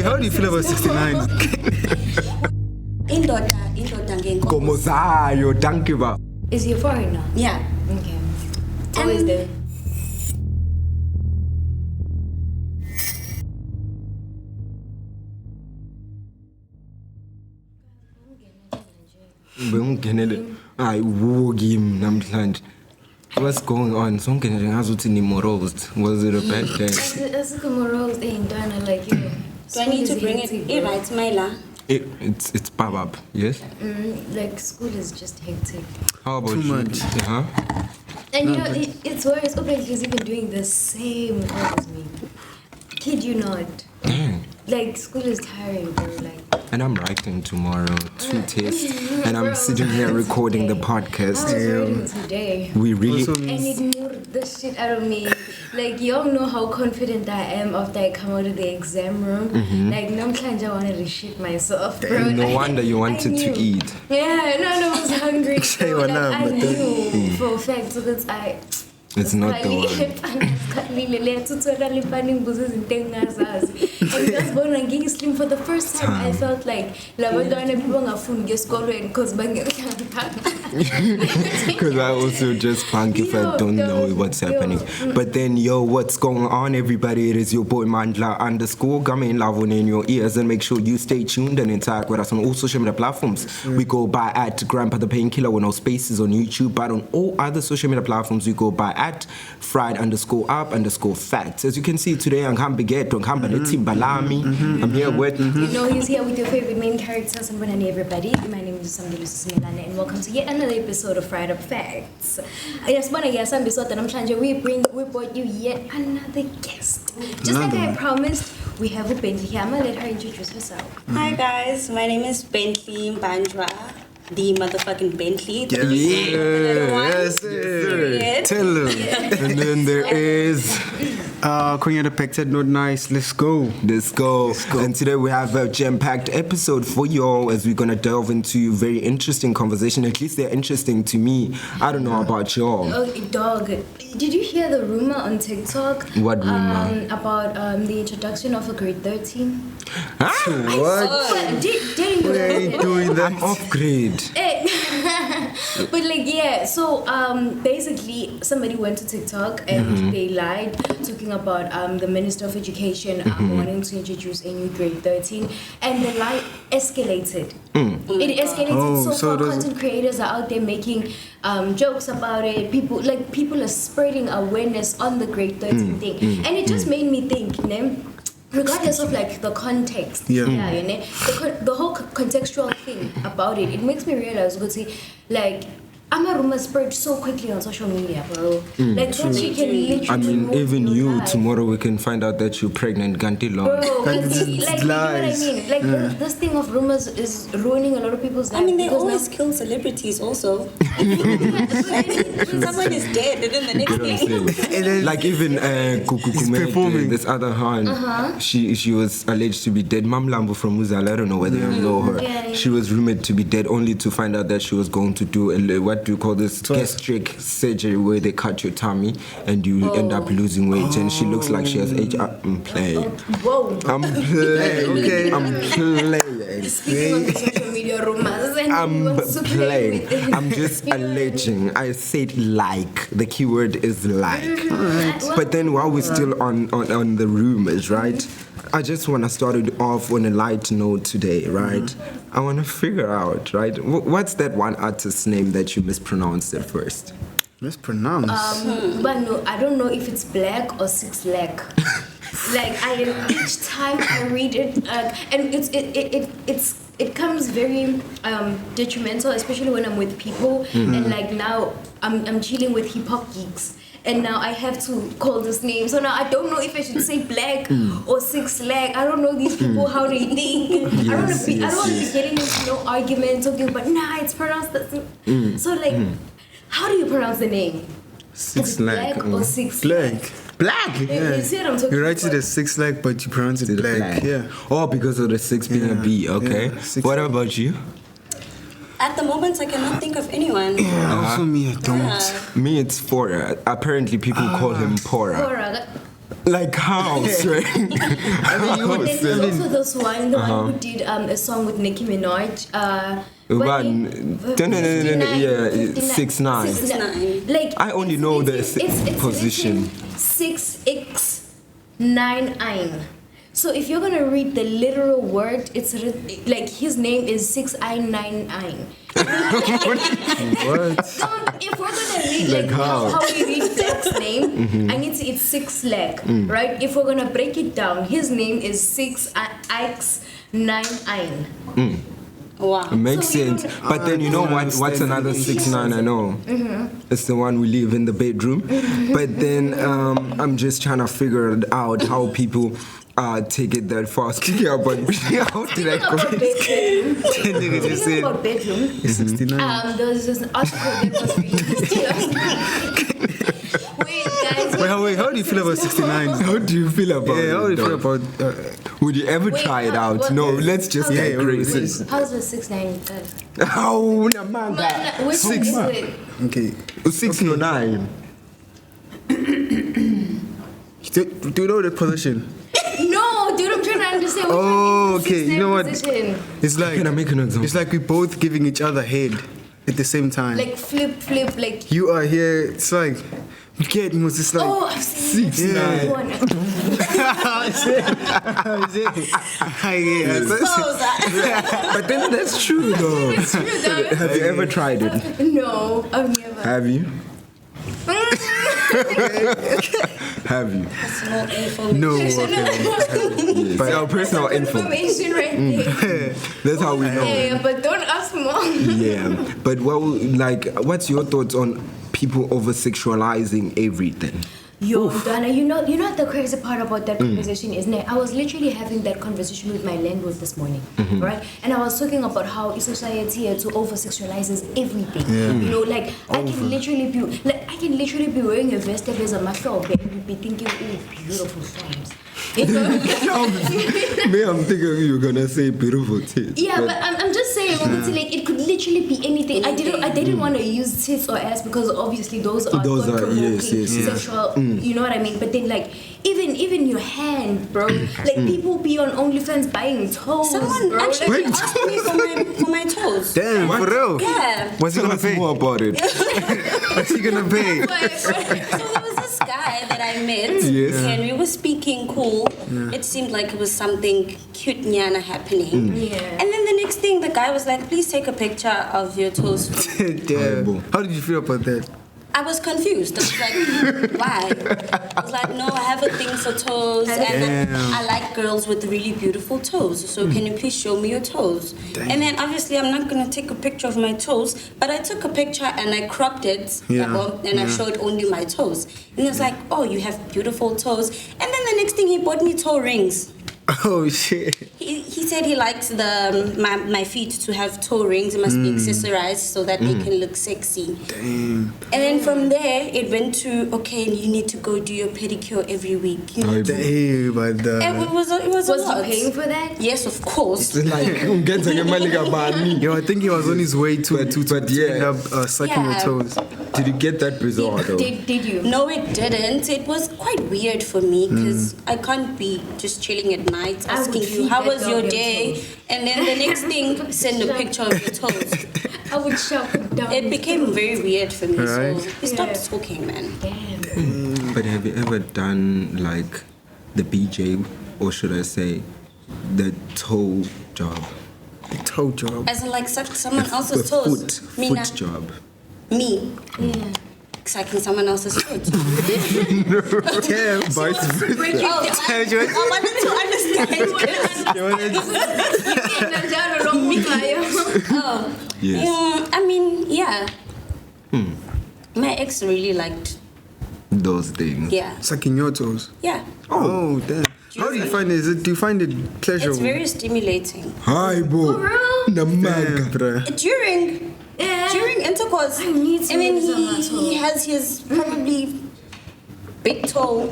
How do you feel about 69? Indoda Como sayo, thank you. Is he a foreigner? Yeah. Okay. Always there. I wog him namhlanje. What's going on? Sonke nje ngazuthi ni morose. Was it a bad day? As a morose ain't done like you. Do I need to bring it? Right, Myla. It's babab, yes? Like school is just hectic. How about Too you? much. Uh-huh. And you know, it's worse. Open he's even doing the same as me. Kid you not. Dang. Like school is tiring, bro. Like. And I'm writing tomorrow, 2 tests, and I'm sitting here recording the podcast. I was writing today. We really. And it moved the shit out of me. Like, y'all know how confident I am after I come out of the exam room. Like, namhlanje I wanted to shit myself, bro. No wonder you wanted to eat. Yeah, no, I was hungry. Say So, what like, now, I but knew for a fact because It's not the one. And slim for the first time. I felt like because I also just punk if I don't know what's happening. But then, what's going on, everybody? It is your boy Mandla _ Come in love in your ears and make sure you stay tuned and interact with us on all social media platforms. We go by at Grandpa the Painkiller with no spaces on YouTube, but on all other social media platforms we go by at fried_up_facts. As you can see today, I'm here with. You know, he's here with your favorite main character, Sanbonani, everybody. My name is Samdulu Simelane, and welcome to yet another episode of Fried Up Facts. We brought you yet another guest. Just like I promised, we have a Bentley here. I'm gonna let her introduce herself. Hi guys, my name is Bentley Mbandra, the motherfucking Bentley. Yes, Period. tell him. And then there is. Konya depicted, not nice. Let's go. Let's go. And today we have a jam-packed episode for y'all as we're going to delve into very interesting conversation. At least they're interesting to me. I don't know about y'all. Oh, dog. Did you hear the rumor on TikTok? What rumor? About the introduction of a grade 13? Huh? What? Did you We ain't doing that. I'm off grade. But like, yeah, so basically somebody went to TikTok and they lied, talking about the Minister of Education wanting to introduce a new grade 13, and the lie escalated. It escalated so far content creators are out there making jokes about it. People are spreading awareness on the grade 13 thing, and it just made me think, regardless of like the context, the whole contextual thing about it makes me realize, like, I'm a rumor spread so quickly on social media, bro. Like, that shit can literally. I mean, even you, life. tomorrow we can find out that you're pregnant, Ganti Long. Bro, because like, you know what I mean? Like, this thing of rumors is ruining a lot of people's lives. I mean, they always kill celebrities also. Someone is dead, and then the next thing. Like even Kukukume, this other hand, she was alleged to be dead. Mam Lambo from Muzala, I don't know whether you know her. Yeah. She was rumored to be dead, only to find out that she was going to do what do you call this, gastric surgery, where they cut your tummy and you end up losing weight, and she looks like she has HIV. I'm playing. Whoa. I'm playing. Okay. I'm playing. Speaking on social media rumors, and I'm playing. I'm just alleging. I said like. The keyword is like. But then while we're still on the rumors, right? I just want to start it off on a light note today, right? I want to figure out, right? What's that one artist's name that you mispronounced at first? Mispronounced. But no, I don't know if it's black or 6 leg. Like each time I read it, and it comes very detrimental, especially when I'm with people, and like now I'm chilling with hip hop geeks. And now I have to call this name. So now I don't know if I should say black or 6 leg. I don't know these people, how they think. I don't want to be getting into no argument talking about, it's pronounced that. So like, how do you pronounce the name? 6 leg. Black or 6 Black. Black? Yeah. You see what I'm talking You write about? it as 6 leg, but you pronounce it black. Yeah. Oh, because of the 6 being a B, okay. Yeah, What about you? At the moment, I cannot think of anyone. Also me, I don't. Me, it's Fora. Apparently, people call him Pora. Like how, Shrek? And then there's also this one, the one who did a song with Nicki Minaj. Yeah, 6'9". 6'9". Like I only know the position. 6x9. So if you're gonna read the literal word, it's like his name is 6I99. What? So if we're gonna read Like how? we read Black's name, I need to it's 6 leg, right? If we're gonna break it down, his name is 6x9. Wow. It makes So you sense. But then you know what's another 6'9" I know? It's the one we live in the bedroom. But then I'm just trying to figure it out how people take it that fast. Yeah, but how did I go? Nigga just Speaking said about bedroom, 69. there was this article that was released. Wait, guys. Wait, how do you feel about 69? How do you feel about Yeah, how do it? you feel though? about... Would you ever Wait, try it how- out? what- No, let's just Yeah, digress. How's the 6'9"? Oh, Namanga. Which one is it? Okay. 6'9". Do you know the position? No, dude, I'm trying to understand. Which Oh, one is the okay. You know what? 6'9" position? It's like... Can I make an example? It's like we both giving each other head at the same time. Like flip, like. You are here. It's like... You get me. It's like... Oh, I've seen 6'9". that one. But then that's true though. It's true, though. Have you ever tried it? No, I've never. Have you? Have you? Personal information. No. Okay. Yes. Our personal info. Information right there. That's how we know. Yeah, but don't ask more. Yeah. But what's your thoughts on people over sexualizing everything? Yo, Donna, you know what the crazy part about that conversation is? I was literally having that conversation with my landlord this morning, right? And I was talking about how society here to over sexualizes everything. You know, like I can literally be wearing a vest that has a muffler and you'd be thinking, oh, beautiful flames. Me, I'm thinking you're gonna say beautiful tits. Yeah, but I'm just saying, like it could literally be anything. I didn't want to use tits or ass because obviously those are thought-provoking, yes. sexual. You know what I mean? But then like even your hand, bro. Like people be on OnlyFans buying toes. Someone bro. actually Like, asked me for my toes. Damn, for real? Yeah. What's he Tell gonna us pay? more about it. What's he gonna pay? So there was this guy that I met, Yes. and we were speaking cool. It seemed like it was something cute nyana happening. Yeah. And then the next thing, the guy was like, please take a picture of your toes for me. Damn. How did you feel about that? I was confused. I was like, why? I was like, no, I have a thing for toes, and I like girls with really beautiful toes. So can you please show me your toes? And then obviously I'm not gonna take a picture of my toes, but I took a picture and I cropped it, and I showed only my toes. And he was like, oh, you have beautiful toes. And then the next thing, he bought me toe rings. Oh shit. He said he likes my feet to have toe rings. It must be accessorized so that they can look sexy. Damn. And then from there, it went to, okay, you need to go do your pedicure every week. You know? Damn, but And it was a was lot. he paying for that? Yes, of course. It's like ungenza ngemali kabani. yo, I think he was on his way to end up sucking your Yeah. toes. Did you get that bizarre though? Did you? No, it didn't. It was quite weird for me because I can't be just chilling at night I would asking you, feed how that was your dog day? toes. And then the next thing, send a picture of your toes. I would shove it down. It became very weird for me, Right. so we stopped Yeah. talking, man. Damn. But have you ever done like the BJ, or should I say, the toe job? The toe job. As in, like, suck someone The else's toes. Mina. foot job. Me. Yeah. Sucking someone else's foot. Damn, vice versa. Break it Oh, down. I wanted to understand. Oh. Yes. I mean, yeah. My ex really liked, Those things. yeah. Sucking your toes. Yeah. Oh, damn. How do you find it? Do you find it pleasurable? It's very stimulating. Hi, bo. For real? Damn, Namaga. bruh. During intercourse, I need to and then use on my toe. he has his probably big toe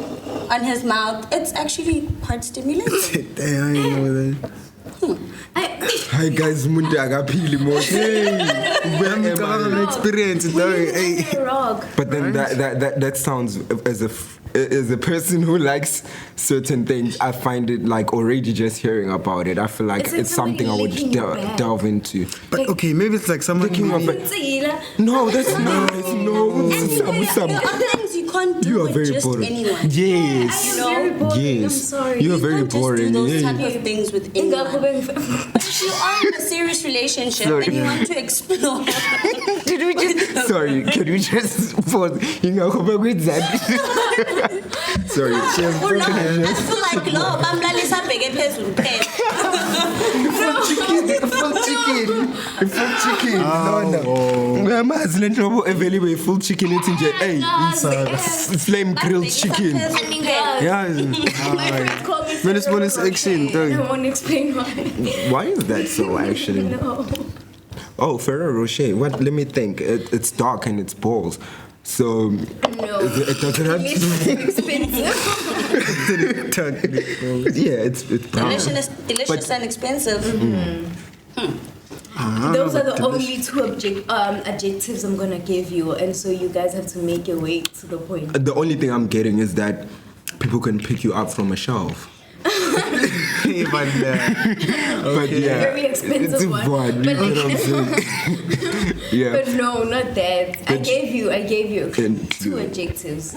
on his mouth. It's actually quite stimulating. Damn, I didn't know that. Hi guys, muntu akaphili mo. I'm experience, dog. Hey. Rock. But then that sounds as a person who likes certain things, I find it like already just hearing about it. I feel like it's something I would delve into. But okay, maybe it's like someone. No, that's nice. No, some. There are things you can't do You are with very just boring. anyone. Yes. I am very boring. Yes. I'm sorry. You are very can't just boring. do those Yeah. type of things with anyone. If you are in a serious relationship and you want to explore, Sorry, can we just pause? Sorry. I feel like no, bamlalisa bheke phezulu phela. Full chicken. No. Uyamazi le nhlobo available full chicken ethi nje hey, flame grilled chicken. Yeah. Minus action, I dog. won't explain why. Why is that so actually? No. Oh, Ferrero Rocher. What? Let me think. It's dark and it's balls. So No. it doesn't have to. Expensive. Yeah, it's brown. Delicious and expensive. Those are the only two adjectives I'm gonna give you, and so you guys have to make your way to the point. The only thing I'm getting is that people can pick you up from a shelf. But yeah, Very expensive it's a one. one. But You know what I'm saying? Yeah. But no, not that. I gave you And two you- adjectives.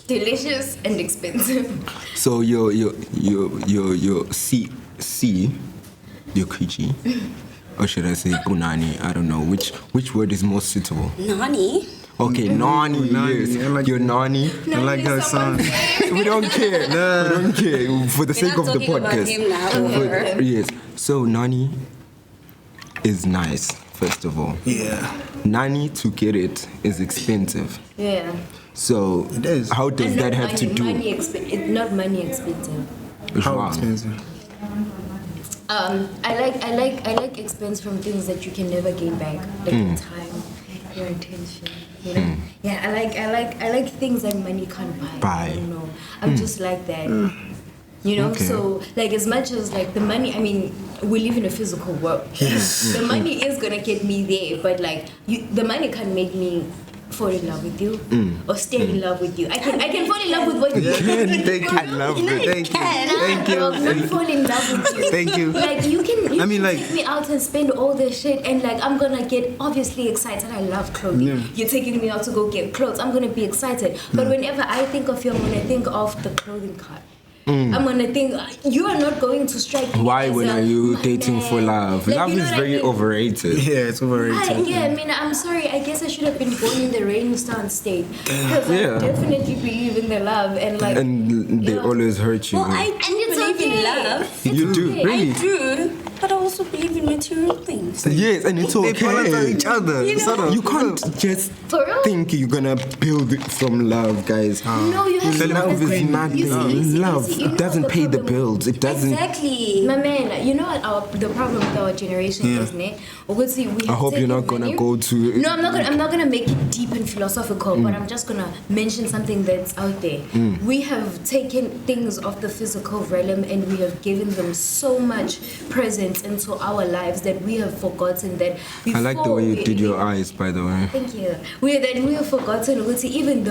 Delicious and expensive. So your C your kuchi, or should I say punani? I don't know which word is most suitable. Nani? Okay, nani. nani, Yes, I like your nani. I like how it sounds. We don't care. We don't care for the We're sake not of the talking about podcast. him now. But, yes. So nani is nice. First of all, Yeah. nani to get it is expensive. Yeah. So It is. how does And that not have to money, do? It's not money expensive. How Wrong. expensive? I like expense from things that you can never gain back, like your time, your attention. You know? Yeah, I like things that money can't buy. Buy. I don't know. I'm just like that. You know, Okay. so like as much as like the money, I mean, we live in a physical world. Yes. The money is gonna get me there, but like the money can't make me fall in love with you or stay in love with you. I can fall in love with what you do. Thank you. I love it. Thank you. Thank you. I will not fall in love with you. Thank you. Like you can I mean, like- take me out and spend all this shit, and like I'm gonna get obviously excited. I love clothing. Yeah. You're taking me out to go get clothes. I'm gonna be excited. But whenever I think of you, I'm gonna think of the clothing cart. I'm gonna think you are not going to strike me. Why as when a are you my dating for man. love? Like, Love you know is what I very mean? overrated. Yeah, it's overrated. I mean, I'm sorry. I guess I should have been born in the Renaissance state because Yeah. I definitely believe in the love and like. And they Yeah. always hurt you. Well, I And it's believe in okay. love. You do, okay. really? I do, but I also believe in material things. Yes, and it's They balance out okay. each other. You know- Sort of. You can't just For real? think you're gonna build it from love, guys. No, you have to Love is understand. nothing. You see, Love you know doesn't the pay the problem- bills. It doesn't. Exactly. My man, you know what the problem with our generation is, ne? Obviously, we I hope you're not taken gonna money- go to. No, I'm not gonna make it deep and philosophical, but I'm just gonna mention something that's out there. We have taken things of the physical realm and we have given them so much presence into our lives that we have forgotten that before I like the way you we did your even- eyes, by the way. Thank you. We have forgotten ukuthi even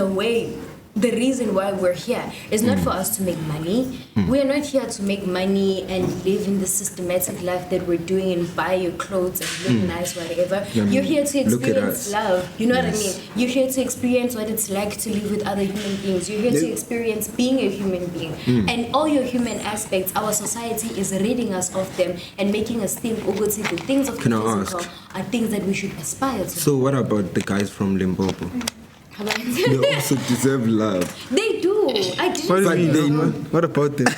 the reason why we're here is not for us to make money. We are not here to make money and live in the systematic life that we're doing and buy your clothes and look nice, whatever. Yeah, You're here to look at experience us. love. You know what I Yes. mean? You're here to experience what it's like to live with other human beings. You're here to experience being a human being. And all your human aspects, our society is ridding us of them and making us think ukuthi the things of the Can I physical ask? are things that we should aspire to. So what about the guys from Limpopo? They also deserve love. They do. I didn't What do But you they- mean? What about them?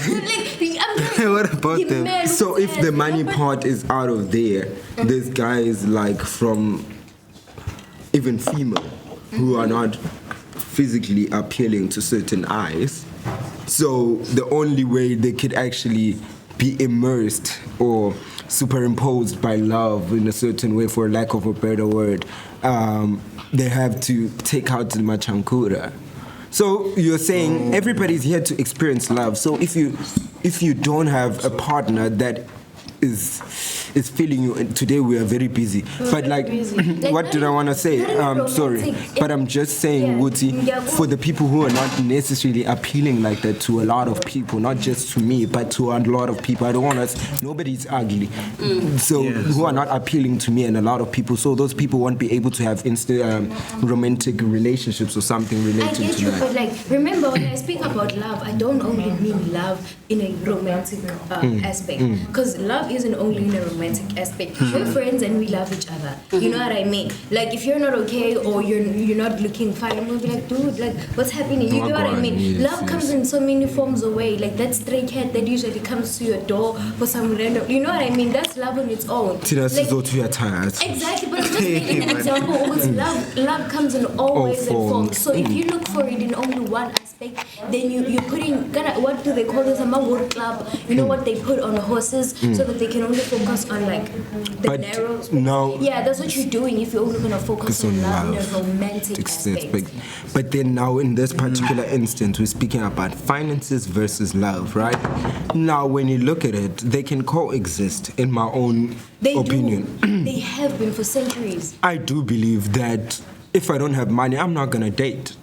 What about them? Man, So if the money part is out of there, there's guys like from even female who are not physically appealing to certain eyes. So the only way they could actually be immersed or superimposed by love in a certain way, for lack of a better word, they have to take out the machankura. So you're saying everybody's here to experience love. So if you don't have a partner that is is feeling you. And today we are very busy. But like, what did I want to say? Sorry, but I'm just saying, Woody, for the people who are not necessarily appealing like that to a lot of people, not just to me, but to a lot of people. I don't want us. Nobody's ugly, so who are not appealing to me and a lot of people. So those people won't be able to have romantic relationships or something related I get to you, that. but like, remember when I speak about love, I don't only mean love in a romantic aspect, because love isn't only in a romantic aspect. We're friends and we love each other. You know what I mean? Like, if you're not okay or you're not looking fine, we'll be like, dude, like, what's happening? You know what I mean? Yes, Love comes in so many forms of way. Like that stray cat that usually comes to your door for some random. You know what I mean? That's love on its own. Exactly, but I'm just making an example because love comes in all ways and forms. So if you look for it in only one aspect, then you're putting what do they call this? A wood club. You know what they put on horses so that they can only focus on like the narrow space. No. Yeah, that's what you're doing if you're only gonna focus on love in a romantic aspect. But then now in this particular instance, we're speaking about finances versus love, right? Now when you look at it, they can coexist in my own opinion. They have been for centuries. I do believe that if I don't have money, I'm not gonna date.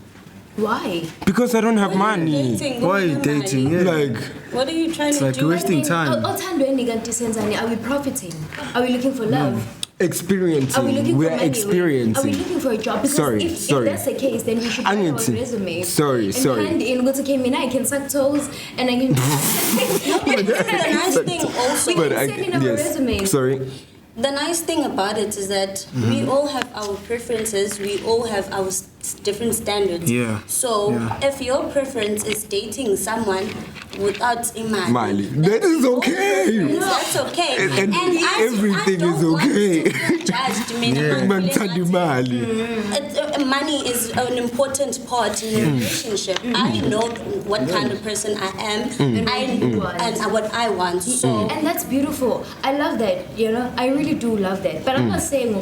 Why? Because I don't have money. Why are you dating? Yeah. Like, what are you trying to do? It's like you're wasting time. Are we profiting? Are we looking for love? experiencing. Are we looking We're for money? experiencing. Are we looking for a job? Because if that's the case, then we should write our resume. Hand in, go to Kemina, I can suck toes, and I can... The nice thing also... We can send in our resumes. The nice thing about it is that we all have our preferences, we all have our different standards. Yeah. So if your preference is dating someone without Mali, that is okay. That's okay. And everything is okay. Money is an important part in a relationship. I know what kind of person I am and what I want. So and that's beautiful. I love that, you know. I really do love that. But I'm not saying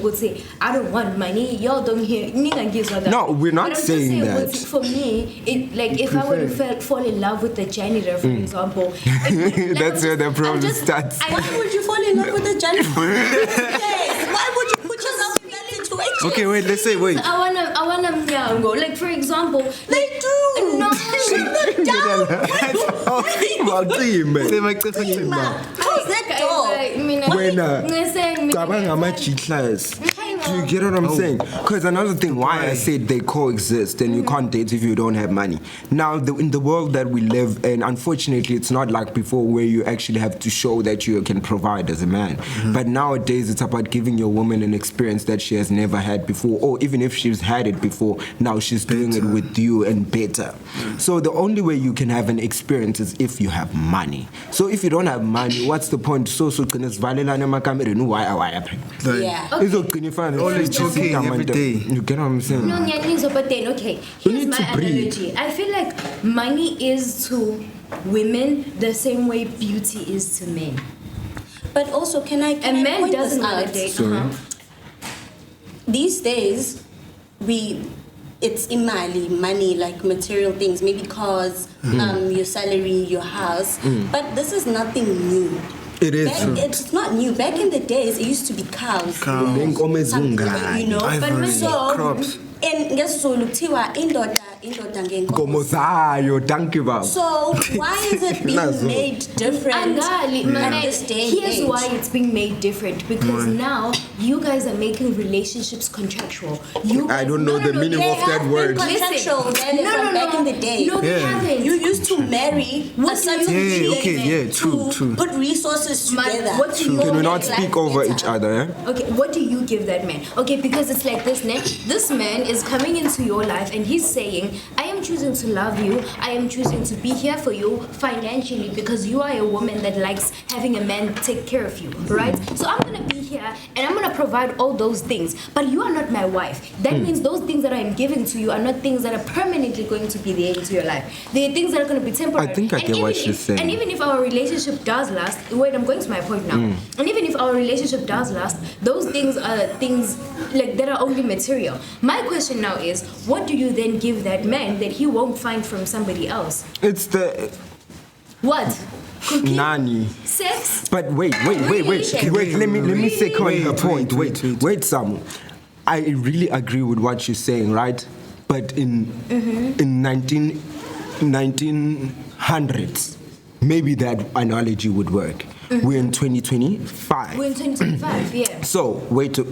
I don't want money. Y'all don't hear. No, we're not saying that. For me, if I were to fall in love with the janitor, for example, that's where the problem starts. Why would you fall in love with the janitor? Why would you put yourself in that situation? Okay, wait. Let's say wait. I wanna go. Like for example, they do. No, shut them down. How's that Do you get what I'm saying? Because another thing why I said they coexist and you can't date if you don't have money. Now, in the world that we live in, unfortunately, it's not like before where you actually have to show that you can provide as a man. But nowadays, it's about giving your woman an experience that she has never had before, or even if she's had it before, now she's doing it with you and better. So the only way you can have an experience is if you have money. So if you don't have money, what's the point? Always talking every day. You get what I'm saying? No, but then, okay, here's my analogy. I feel like money is to women the same way beauty is to men. But also, can I man point doesn't this out? want to date. These days, it's imali, money, like material things, maybe cars, your salary, your house. But this is nothing new. It is. It's not new. Back in the days, it used to be cows. Something, you know. Ivory, so, crops. And guess so indoda So why is it being made different at this day? Here's why it's being made different. Because now you guys are making relationships contractual. I don't know the meaning of that word. Contractual back in the day. No, they haven't. You used to marry a certain true. Put resources together. Can we not speak over each other? Okay, what do you give that man? Okay, because it's like this, this man is coming into your life and he's saying, I am choosing to love you, I am choosing to be here for you financially because you are a woman that likes having a man take care of you, right? So I'm gonna be here and I'm gonna provide all those things, but you are not my wife. That means those things that I am giving to you are not things that are permanently going to be there into your life. They are things that are going to be temporary. I think I get what she's saying. And even if our relationship does last, wait, I'm going to my point now. And even if our relationship does last, those things are things like that are only material. My question now is, what do you then give that man that he won't find from somebody else? It's the... What? cooking, Nani. sex. But wait. Let me second her point. Wait, Samu. I really agree with what you're saying, right? But in 1900s, maybe that analogy would work. We're in 2025. We're in 2025, yeah. So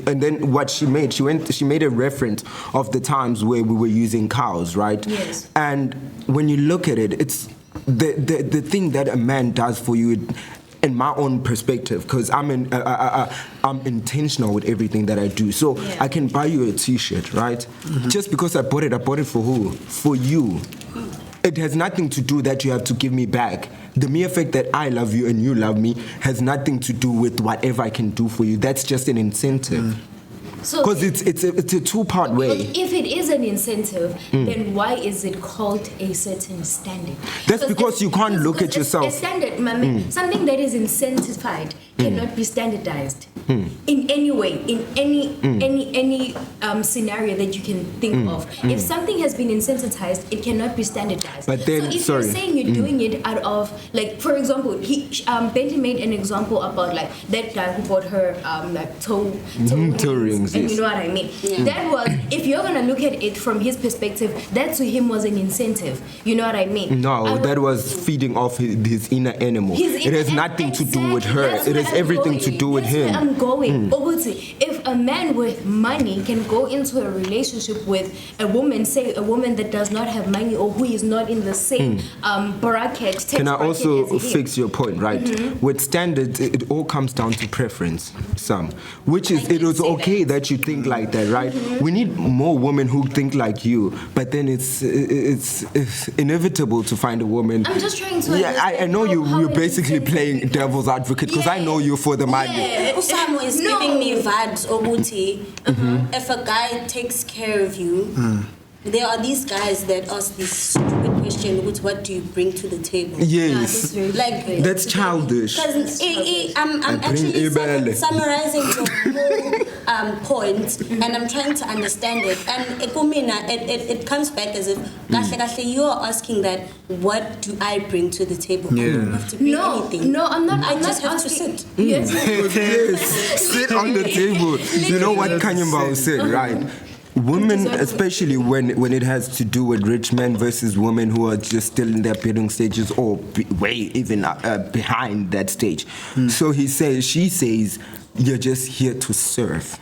and then what she made a reference of the times where we were using cows, right? Yes. And when you look at it, it's the thing that a man does for you. In my own perspective, because I'm intentional with everything that I do. So I can buy you a T-shirt, right? Just because I bought it for who? For you. It has nothing to do that you have to give me back. The mere fact that I love you and you love me has nothing to do with whatever I can do for you. That's just an incentive. Because it's a two-part way. But if it is an incentive, then why is it called a certain standard? That's because you can't look at yourself. A standard, something that is incentivized cannot be standardized in any way, in any scenario that you can think of. If something has been incentivized, it cannot be standardized. But then, so if you're saying you're doing it out of, like, for example, Benji made an example about like that guy who bought her like toe rings. And you know what I mean? Yeah. That was, if you're gonna look at it from his perspective, that to him was an incentive. You know what I mean? No, that was feeding off his inner animal. It has nothing to do with her. It has everything to do with him. I'm going. If a man with money can go into a relationship with a woman, say a woman that does not have money or who is not in the same bracket. Can I also fix your point, right? With standards, it all comes down to preference, which is, it was okay that you think like that, right? We need more women who think like you, but then it's inevitable to find a woman. I'm just trying to. Yeah, I know you're basically playing devil's advocate because I know you for the money. Yeah, Usamo is giving me vibes, Obuti. If a guy takes care of you, there are these guys that ask this stupid question, what do you bring to the table? Yes. That's childish. Because I'm actually summarizing your whole point, and I'm trying to understand it. And it comes back as if, you are asking that, what do I bring to the table? Yeah. I don't have to bring anything. No, I'm not. I just have to sit. Yes. Yes. Sit on the table. You know what Kanyamba said, right? Women, especially when it has to do with rich men versus women who are just still in their building stages or way even behind that stage. So she says, you're just here to serve.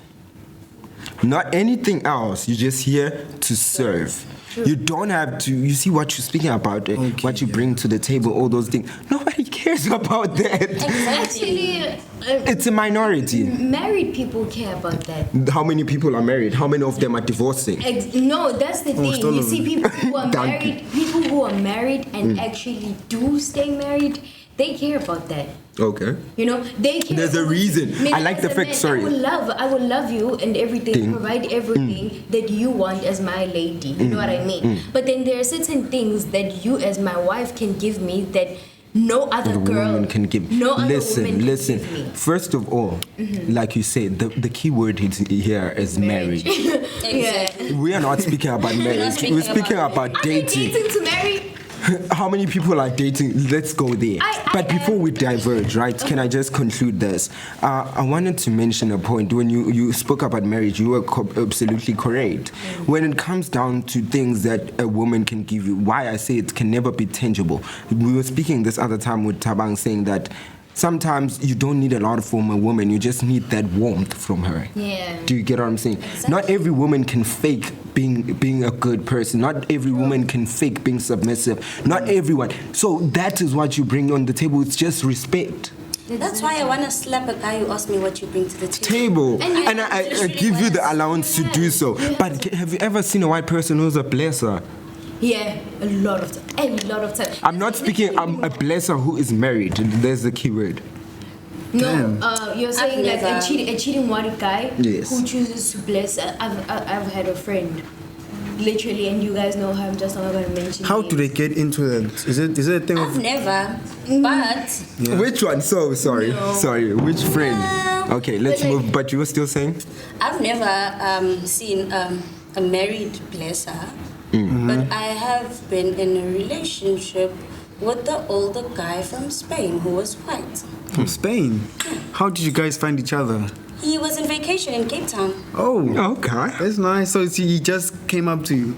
Not anything else. You're just here to serve. You don't have to. You see what you're speaking about, what you bring to the table, all those things. Nobody cares about that. Actually, it's a minority. Married people care about that. How many people are married? How many of them are divorcing? No, that's the thing. You see, people who are married, and actually do stay married, they care about that. Okay. You know, they care. There's a reason. I like the fact. Sorry. I will love you and everything. Provide everything that you want as my lady. You know what I mean? But then there are certain things that you, as my wife, can give me that no other woman can give. Listen. First of all, like you said, the key word here is marriage. Exactly. We are not speaking about marriage. We're speaking about dating. Dating to marry. How many people are dating? Let's go there. But before we diverge, right, can I just conclude this? I wanted to mention a point. When you spoke about marriage, you were absolutely correct. When it comes down to things that a woman can give you, why I say it can never be tangible. We were speaking this other time with Tabang saying that sometimes you don't need a lot from a woman, you just need that warmth from her. Yeah. Do you get what I'm saying? Exactly. Not every woman can fake being a good person. Not every woman can fake being submissive. Not everyone. So that is what you bring on the table. It's just respect. That's why I want to slap a guy who asks me what you bring to the table. And I give you the allowance to do so. But have you ever seen a white person who's a blesser? Yeah, a lot of time. I'm not speaking. I'm a blesser who is married. There's the key word. No, you're saying like a cheating white guy who chooses to bless. I've had a friend, literally, and you guys know her. I'm just not gonna mention. How do they get into that? Is it a thing I've never, but which one? So sorry. Which friend? Okay, let's move. But you were still saying? I've never seen a married blesser. But I have been in a relationship with the older guy from Spain who was white. From Spain. How did you guys find each other? He was on vacation in Cape Town. Oh, Okay. that's nice. So he just came up to you.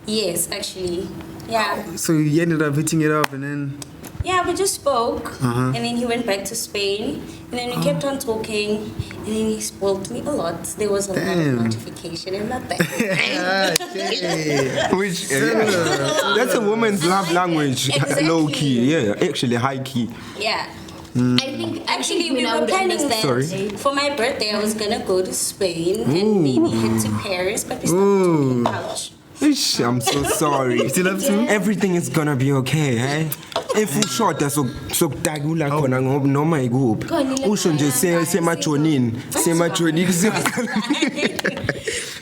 Yes, actually. Yeah. So you ended up hitting it up, and then Yeah, we just spoke, and then he went back to Spain, and then we kept on talking, and then he spoiled me a lot. There was a lot Damn. of notification in my back. Which that's a woman's love language, Exactly. low key. Yeah, actually high key. Yeah. I think Actually, I we were would planning that Sorry. for my birthday I was gonna go to Spain and maybe head to Paris, but we stopped Ooh. talking couch. Ish, I'm so sorry. still have to. Everything is gonna be okay, eh? If you short sokudagula khona ngoba noma ikuphi. Khona ile Usho nje khona, semajonini.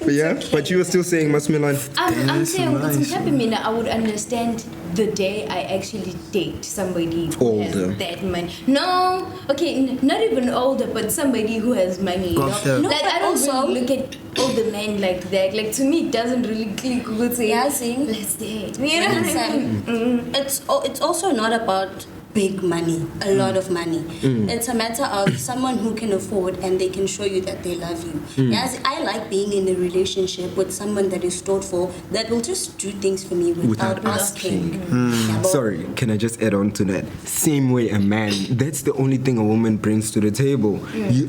Yeah, but you were still saying Masmilan. I'm saying nice. ukuthi mhlawumbe mina I would understand the day I actually date somebody who Older. has that money. No, okay, not even older, but somebody who has money. You Got know? that. No, Like but I don't also- really look at older men like that. Like to me, it doesn't really click. Good say, Yeah, see? let's date. You know what I mean? It's also not about big money, a lot of money. It's a matter of someone who can afford and they can show you that they love you. Yes, I like being in a relationship with someone that is thoughtful, that will just do things for me without Without asking. Yeah, but- Sorry, can I just add on to that? Same way a man, that's the only thing a woman brings to the table.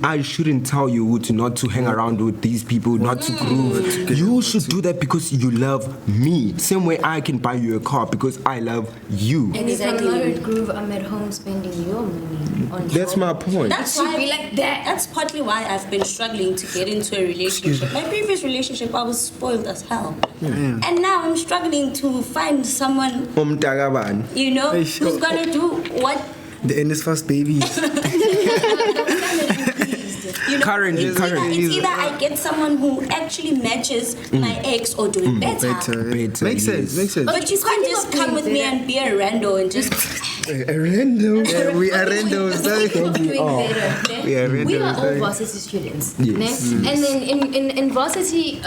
I shouldn't tell you to not to hang around with these people, not to groove. You should do that because you love me. Same way I can buy you a car because I love you. And if I'm Exactly. not at Groove, I'm at home spending your money on That's my point. That's should why be like that. That's partly why I've been struggling to get into a relationship. My previous relationship, I was spoiled as hell, and now I'm struggling to find someone, Umtakaban. you know, Hey, who's gonna do what. The end is fast, babies. You know, Currently, it's currently. either I get someone who actually matches my ex or do it better. Better. Better, Makes sense. yes. Makes sense. But you can't just come with me and be a rando and just. Random. Yeah, we are randos. doing better. We are We are all randos. varsity students. Yes. Ne? And then in varsity,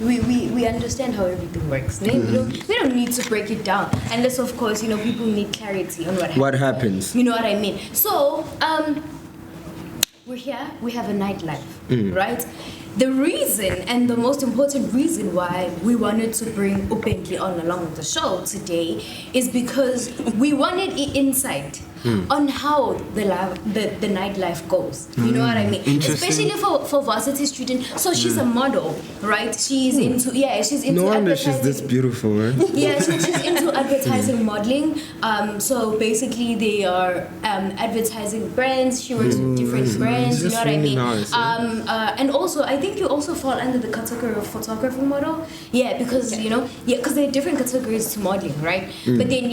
we understand how everything works. Ne? We don't need to break it down unless, of course, people need clarity on What happens? You know what I mean? So, we're here, we have a nightlife, right? The reason and the most important reason why we wanted to bring Upenki on along with the show today is because we wanted insight on how the nightlife goes. You know what I mean? Interesting. Especially for varsity students. So she's a model, right? She's into she's into No wonder she's advertising. this beautiful, right? Yeah, she's into advertising modeling. So basically, they are advertising brands. She works with different brands. You know what I really mean? nice, And also, I think you also fall under the category of photographer model. Yeah, because because there are different categories to modeling, right? But then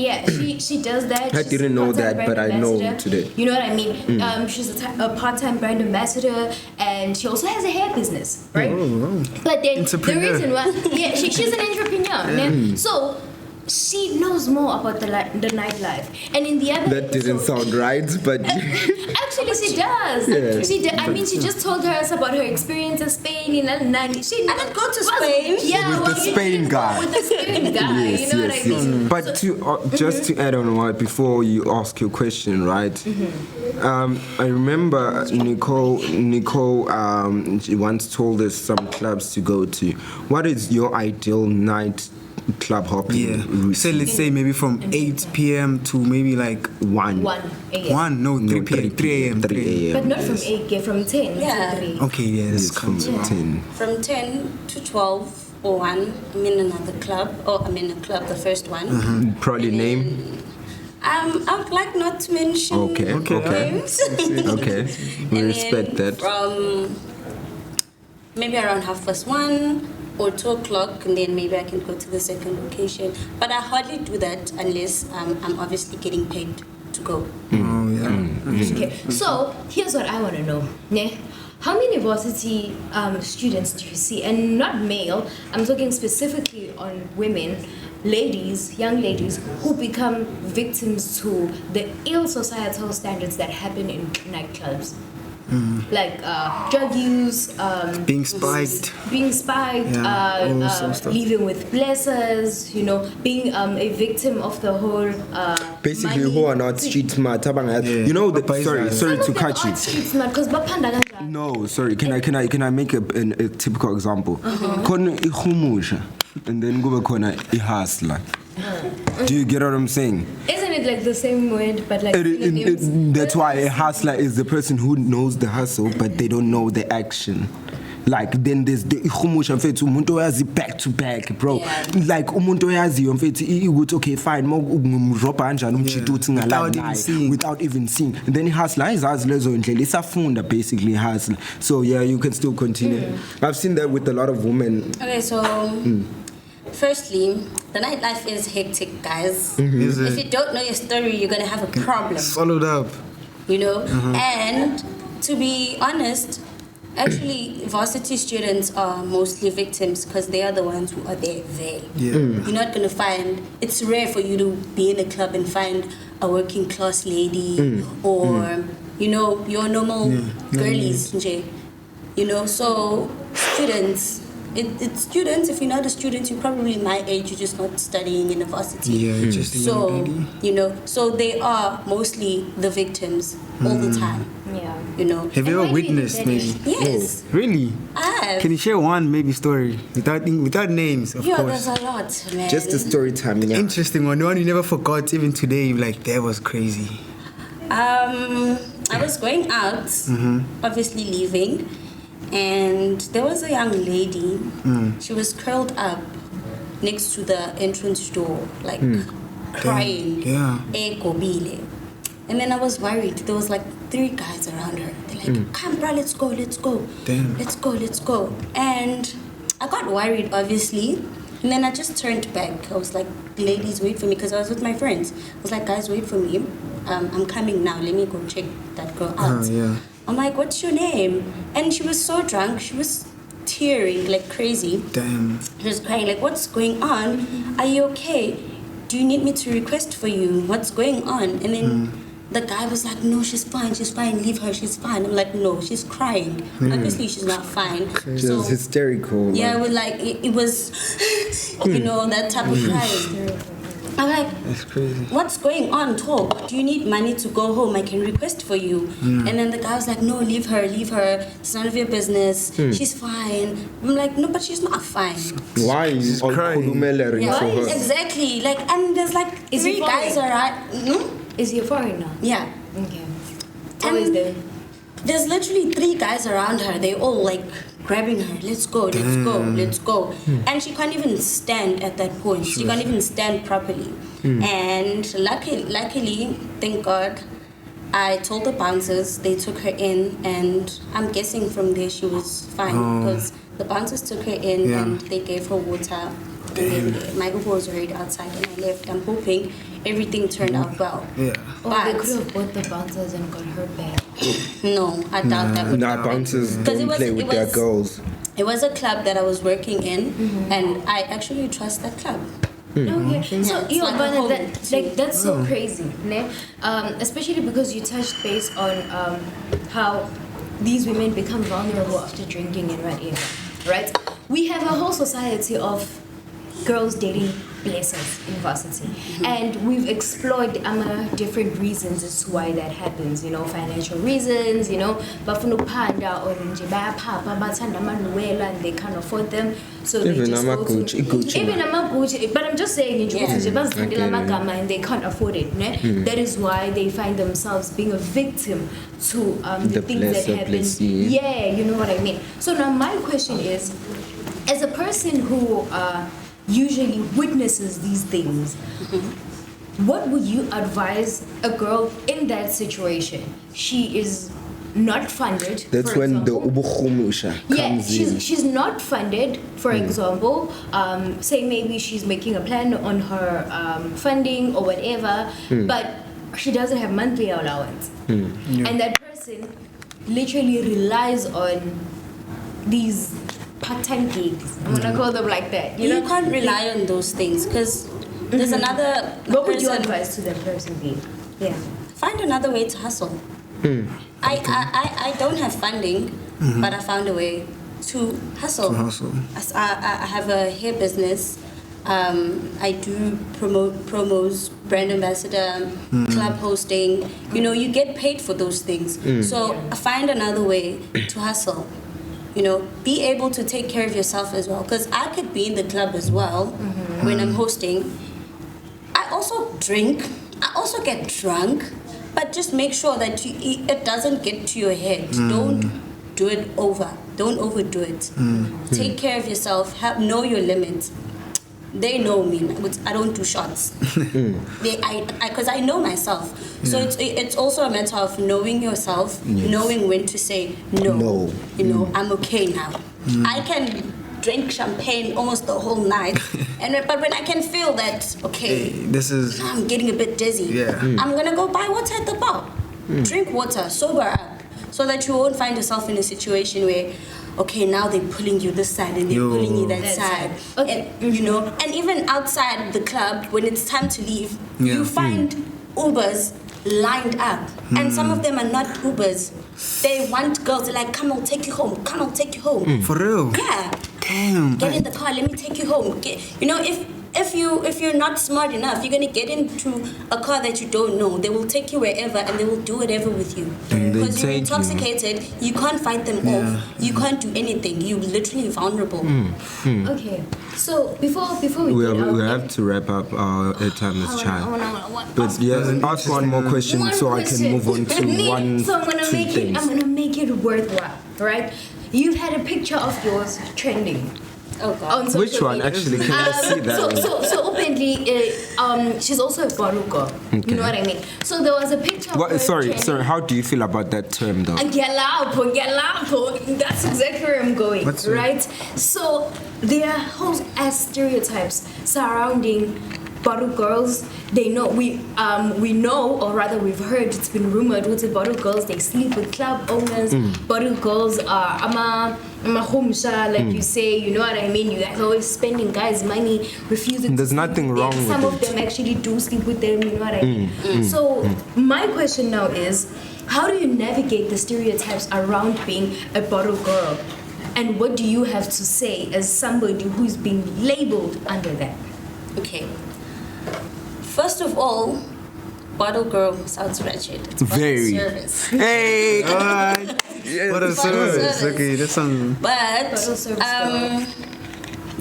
she does that. I She's didn't know part-time that, brand but I know ambassador. today. You know what I mean? She's a part-time brand ambassador, and she also has a hair business, right? But then the Entrepreneur. reason why, she's an entrepreneur. Yeah. So she knows more about the nightlife, and in the other That didn't episode- sound right, but Actually, she does. Yeah. She did. I mean, she just told us about her experience in Spain in '99. She I didn't go to Spain. Yeah, With the you Spain didn't go guy. With the Spain guy, you know what I mean? But just to add on what before you ask your question, right? I remember Nicole. She once told us some clubs to go to. What is your ideal night club hopping? Yeah. routine? So let's say maybe from 8 p.m. to maybe like 1 1 a.m. 1. No, 3 p.m. 3 a.m. 3 But a.m. not from 8, from 10 Yeah. to 3. Okay, yeah, that's Yes, from comes. 10. From 10 to 12 or 1, I'm in another club. Or I'm in a club, the first one. Probably name. I would like not to mention Okay, okay. names. Okay, we And respect then that. From maybe around 1:30 or 2 o'clock, and then maybe I can go to the second location. But I hardly do that unless I'm obviously getting paid to go. Oh, yeah. Okay, so here's what I want to know. Yeah? How many varsity students do you see? And not male, I'm talking specifically on women. young ladies who become victims to the ill societal standards that happen in nightclubs. Like drug use, being spiked, living with blessers, being a victim of the whole. Basically, money who are not street smart. You know, sorry to cut you. Street smart, because No, sorry. Can I make a typical example? Kona ihumusha, and then go kona ihasla. Do you get what I'm saying? Isn't it like the same word, but like that's why a hustler is the person who knows the hustle, but they don't know the action. Like then there's the ihumusha mfethu umuntu oyazi back to back, bro. Like umuntu oyazi mfethu ukuthi okay fine ngumroba kanjani umchitha uthi ngalana without even seeing. And then hustler izazi lezo ndlela isafunda basically hustler. So yeah, you can still continue. I've seen that with a lot of women. Okay, so firstly, the nightlife is hectic, guys. If you don't know your story, you're gonna have a problem. Followed up. And to be honest, actually, varsity students are mostly victims because they are the ones who are there. You're not gonna find. It's rare for you to be in a club and find a working class lady or your normal girlies. So students. It's students. If you're not a student, you're probably my age. You're just not studying in a varsity. Yeah, just a young lady. So they are mostly the victims all the time. Yeah. Have you ever witnessed maybe? Yes. Oh, really? I have. Can you share one maybe story without names, of course? There's a lot, man. Just a story time. Yeah. Interesting one. The one you never forgot even today. You're like, that was crazy. I was going out, obviously leaving. And there was a young lady. She was curled up next to the entrance door, like crying. Yeah. And then I was worried. There was like 3 guys around her. They're like, come, bro, let's go. Damn. Let's go. And I got worried, obviously. And then I just turned back. I was like, ladies, wait for me, because I was with my friends. I was like, guys, wait for me. I'm coming now. Let me go check that girl out. I'm like, what's your name? And she was so drunk. She was tearing like crazy. Damn. She was crying like, what's going on? Are you okay? Do you need me to request for you? What's going on? And then the guy was like, no, she's fine. Leave her, she's fine. I'm like, no, she's crying. Obviously, she's not fine. She was hysterical. Yeah, it was, that type of crying. I'm like, that's crazy. What's going on? Talk. Do you need money to go home? I can request for you. And then the guy was like, no, leave her. It's none of your business. She's fine. I'm like, no, but she's not fine. Why? She's crying. Yeah, exactly. Like, and there's like 3 guys around. Is he a foreigner? Yeah. Okay. And there's literally 3 guys around her. They all like grabbing her. Let's go. And she can't even stand at that point. She can't even stand properly. And luckily, thank God, I told the bouncers. They took her in, and I'm guessing from there she was fine because the bouncers took her in and they gave her water. And then my Uber was already outside and I left. I'm hoping everything turned out well. Yeah. But they could have bought the bouncers and got her back. No, I doubt that would happen. Bouncers don't play with their girls. It was a club that I was working in, and I actually trust that club. Okay. So that's so crazy, ne? Especially because you touched base on how these women become vulnerable after drinking and whatever, right? We have a whole society of girls dating blessers in varsity, and we've explored different reasons as to why that happens. Financial reasons. Bafuna panda or papa and they can't afford them, so they just go to even Gucci. But I'm just saying, and they can't afford it. That is why they find themselves being a victim to the things that happen. Yeah, you know what I mean. So now my question is, as a person who usually witnesses these things, what would you advise a girl in that situation? She is not funded. That's when the ubuhumusha comes in. She's not funded, for example. Say maybe she's making a plan on her funding or whatever, but she doesn't have monthly allowance. And that person literally relies on these part-time gigs. I'm gonna call them like that. You can't rely on those things because there's another. What would you person- advise to that person be? Yeah. Find another way to hustle. I don't have funding, but I found a way to hustle. I have a hair business. I do promos, brand ambassador, club hosting. You know, you get paid for those things. So find another way to hustle. You know, be able to take care of yourself as well. Because I could be in the club as well when I'm hosting. I also drink. I also get drunk. But just make sure that it doesn't get to your head. Don't do it over. Don't overdo it. Take care of yourself. Know your limits. They know me. I don't do shots. Because I know myself. So it's also a matter of knowing yourself, knowing when to say no. You know, I'm okay now. I can drink champagne almost the whole night, but when I can feel that, okay, I'm getting a bit dizzy. I'm gonna go buy water at the bar. Drink water, sober up, so that you won't find yourself in a situation where, okay, now they're pulling you this side and they're pulling you that side. Okay. And, you know, and even outside the club, when it's time to leave, you find Ubers lined up, and some of them are not Ubers. They want girls. They're like, "Come, I'll take you home. Come, I'll take you home." For real? Yeah. Damn. Get in the car. Let me take you home. You know, if you're not smart enough, you're gonna get into a car that you don't know. They will take you wherever, and they will do whatever with you. Because you're intoxicated. You can't fight them off. You can't do anything. You're literally vulnerable. Okay. So before we have to wrap up. Our time is child. But ask one more question so I can move on to one. So I'm gonna make it worthwhile, right? You've had a picture of yours trending. Oh God. On social Which one? media. Actually, can I see that? So openly, she's also a bottle girl. You know what I mean? So there was a picture of her Sorry. trending. How do you feel about that term, though? Gelapo. That's exactly where I'm going, right? So there are whole ass stereotypes surrounding bottle girls. They know we know, or rather we've heard, it's been rumored with the bottle girls, they sleep with club owners. Bottle girls are I'm a homesha, like you say, you know what I mean? You guys are always spending guys' money, refusing There's to sleep nothing with wrong them. with Some of it. them actually do sleep with them, you know what I mean? So my question now is, how do you navigate the stereotypes around being a bottle girl? And what do you have to say as somebody who's being labeled under that? Okay. First of all, bottle girl sounds wretched. It's Very. service. Hey! What a service. Okay, that sounds. But Bottle service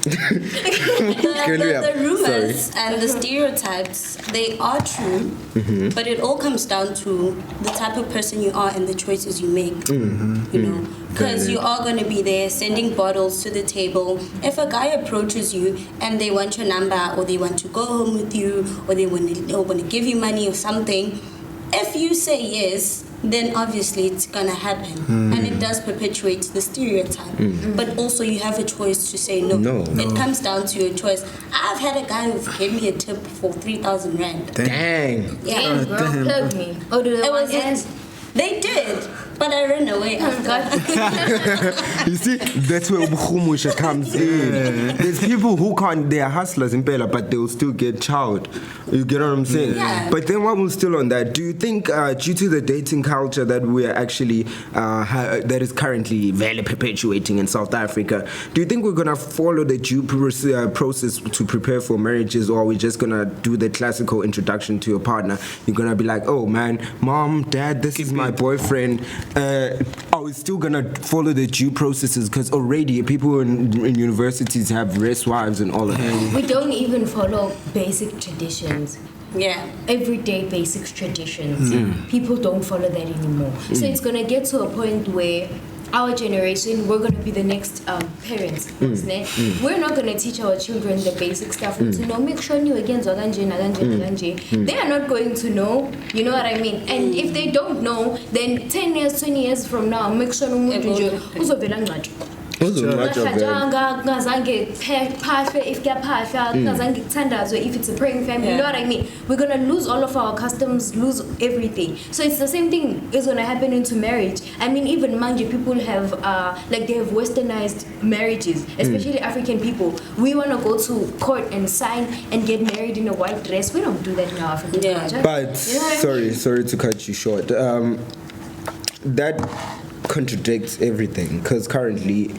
the rumors and the stereotypes, they are true, but it all comes down to the type of person you are and the choices you make. You know, because you are going to be there sending bottles to the table. If a guy approaches you and they want your number, or they want to go home with you, or they want to give you money or something, if you say yes, then obviously it's gonna happen, and it does perpetuate the stereotype. But also you have a choice to say no. It comes down to your choice. I've had a guy who gave me a tip for 3,000 rand. Dang. Yeah, Girl, plug me. Oh, do they want yes? they did, but I ran away after. You see, that's where Ubuhumusha comes in. There's people who can't, they are hustlers in Pela, but they will still get child. You get what I'm saying? Yeah. But then while we're still on that, do you think due to the dating culture that we are actually, that is currently very perpetuating in South Africa, do you think we're going to follow the due process to prepare for marriages, or are we just going to do the classical introduction to your partner? You're going to be like, oh man, mom, dad, this is my boyfriend. Are we still going to follow the due processes? Because already people in universities have race wives and all of that. We don't even follow basic traditions. Yeah. Everyday basic traditions. People don't follow that anymore. So it's gonna get to a point where our generation, we're gonna be the next parents. We're not gonna teach our children the basic stuff. To know, make sure you again, they are not going to know. You know what I mean? And if they don't know, then 10 years, 20 years from now, make sure Wasn't much of that. If it's a praying family, you know what I mean? We're gonna lose all of our customs, lose everything. So it's the same thing is gonna happen into marriage. I mean, even Manje people have they have westernized marriages, especially African people. We wanna go to court and sign and get married in a white dress. We don't do that in our African culture. But you know what I mean? sorry to cut you short. That contradicts everything, because currently,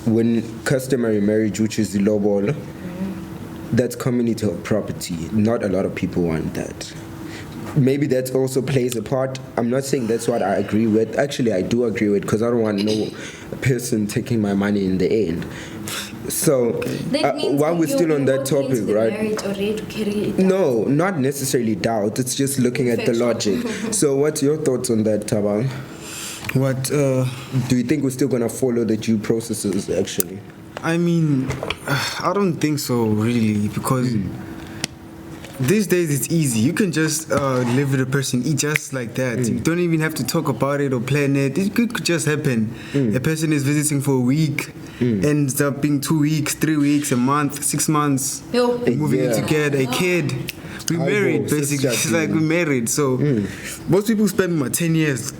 when customary marriage, which is the lawball, that's community of property. Not a lot of people want that. Maybe that also plays a part. I'm not saying that's what I agree with. Actually, I do agree with, because I don't want no person taking my money in the end. So, while we're still on that topic, right? No, not necessarily doubt. It's just looking at the logic. So, what's your thoughts on that, Tabang? What? Do you think we're still gonna follow the due processes? Actually, I mean, I don't think so, really, because these days it's easy. You can just live with a person, eat just like that. You don't even have to talk about it or plan it. It could just happen. A person is visiting for a week, ends up being 2 weeks, 3 weeks, a month, 6 months, moving in together, a kid. We married, basically. It's like we married. So most people spend about 10 years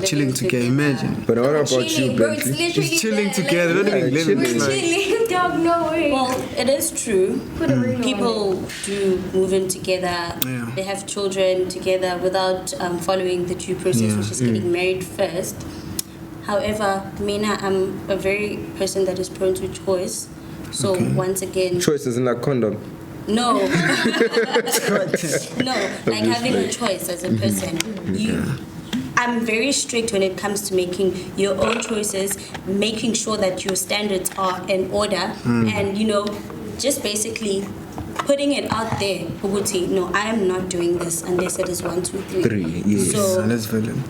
chilling together. Imagine. but what about you, Bentley? Just chilling together. Not even living. It's like, Dog, no way. Well, it is true. People do move in together. Yeah. They have children together without following the due process, which is getting married first. However, Mina, I'm a very person that is prone to choice. So once again, Choice isn't like condom. no, no, like having a choice as a person. I'm very strict when it comes to making your own choices, making sure that your standards are in order, and just basically putting it out there. Puguti, no, I am not doing this unless it is 1, 2, 3. Yes. So that's villain.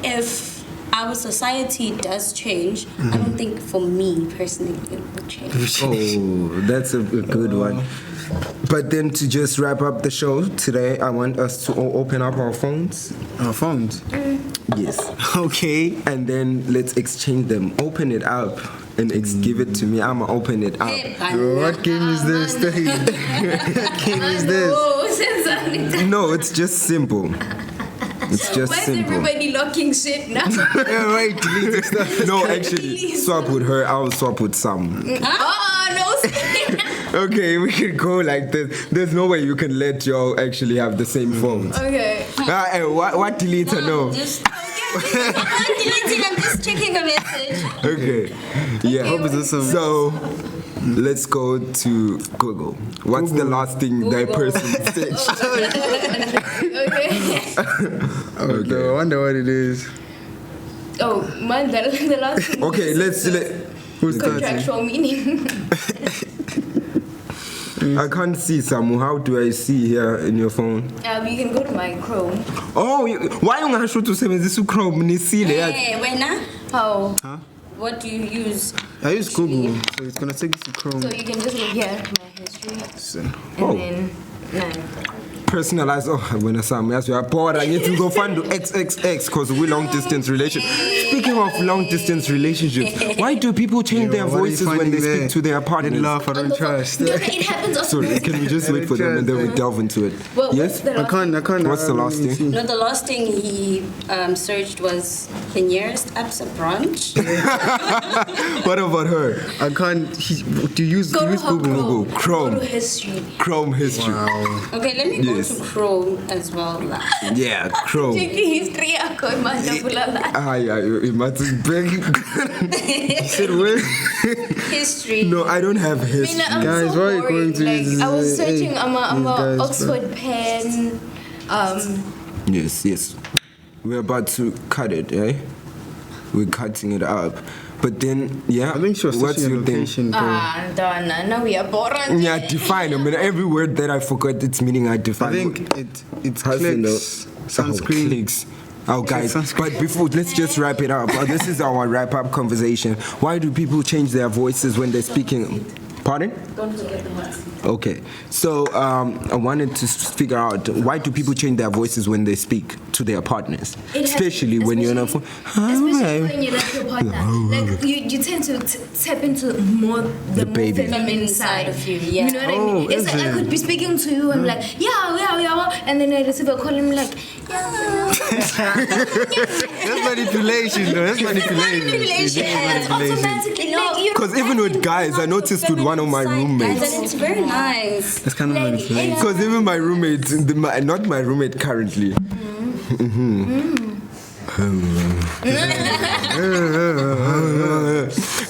if our society does change, I don't think for me personally it will change. Oh, that's a good one. But then to just wrap up the show today, I want us to all open up our phones. Our phones. Yes. Okay. And then let's exchange them. Open it up and give it to me. I'ma open it up. What game is this? What game is this? No, it's just simple. It's just Why is simple. everybody locking shit now? Yeah, right. Deleting stuff. No, actually, swap with her. I'll swap with Sam. Oh, no. Okay, we can go like this. There's no way you can let y'all actually have the same phones. Okay. What deleter? No. Just, I'm not deleting, I'm just checking a message. Okay. Yeah. Hope it's awesome. So let's go to Google. What's the last thing that person said? Okay. Okay. I wonder what it is. Oh, man, the last thing. Okay, Who's starting? Contractual meaning. I can't see Samu. How do I see here in your phone? You can go to my Chrome. Oh, why you gonna show to say this Chrome? Ni see there. Hey, Wena, How? what do you use? I use Google, so it's gonna take you to Chrome. So you can just look here, my history, So, and then 9. Personalized. Oh, when I say yes, we are poor. I need to go find the XXX because we long distance relationship. Speaking of long distance relationships, why do people change their what are you voices when finding they there? speak to their I didn't partners? laugh. I don't trust. No, it happens also. Sorry, can we just wait for them and then we delve into it? Well, Yes? what's the I can't. What's the last thing? No, the last thing he searched was the nearest Absa branch. What about her? I can't. Do you use Go to Google? Google, Go Chrome, to history. Chrome history. Wow. Okay, let me Yes. go to Chrome as well. Yeah, Chrome. History yako imandavulala. It must be big. You said what? History. No, I don't have history. I'm Guys, so why are you boring. going to like, this, I was searching these I'm guys, Oxford pen. Yes. We're about to cut it, eh? We're cutting it up. But then, yeah, I think she was what's searching a your thing? location. Donna, now we are boring. Yeah, define. I mean, every word that I forgot its meaning, I define. I think it's Hyphen, clicks. Oh, Sunscreen. clicks. Oh, guys, Sunscreen. but before, let's just wrap it up. This is our wrap-up conversation. Why do people change their voices when they're speaking? Pardon? Don't forget the mask. Okay, so I wanted to figure out, why do people change their voices when they speak to their partners? Especially when you're on a phone. Especially when you're like your partner. Like you tend to tap into more the more baby. feminine side of you. Yeah. You know what I mean? It's like I could be speaking to you. I'm like, yeah, and then I receive a call. I'm like, yeah. That's manipulation, though. That's manipulation. It's automatically Because even with guys, I noticed with one of my roommates. And it's very nice. That's kind of manipulation. Because even my roommate, not my roommate currently.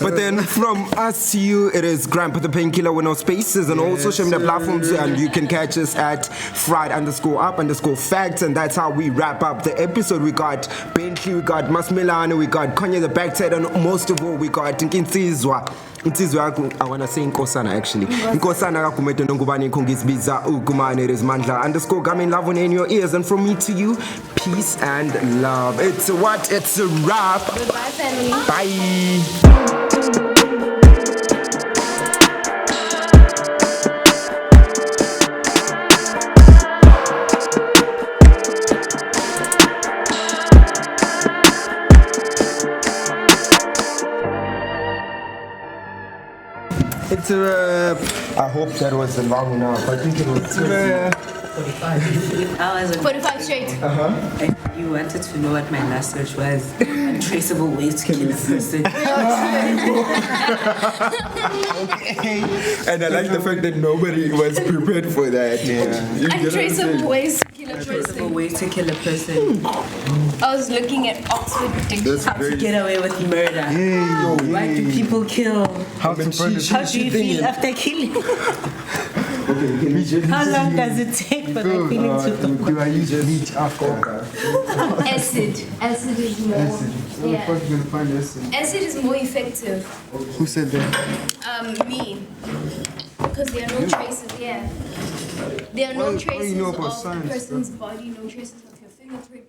But then from us to you, it is Grandpa the Painkiller with no spaces on all social media platforms, and you can catch us at fried_up_facts, and that's how we wrap up the episode. We got Bentley, we got Masmilano, we got Konya the Backside, and most of all, we got Nkinsizwa. I want to say Nkosana actually. Nkosana kakumete nongubani kungisibiza ukumane. It is Mandla_Gamin love in your ears, and from me to you, peace and love. It's a what? It's a wrap. Goodbye, family. Bye. It's a wrap. I hope that wasn't long enough. I think it was 45 hours. 45 straight. If you wanted to know what my last search was, untraceable ways to kill a person. okay. And I like the fact that nobody was prepared for that. Untraceable ways to kill a Untraceable person. ways to kill a person. I was looking at Oxford Dictionary. How to get away with murder. Why do people kill? How to punish. How do you feel after killing? How long does it take for that feeling to go? Do I use bleach after? Acid. Acid is more. Acid. Where the Yeah. fuck you gonna find acid? Acid is more effective. Who said that? Me. Because there are no traces. Yeah. There are no What do you traces know about of science, the person's body. No traces of your fingerprint.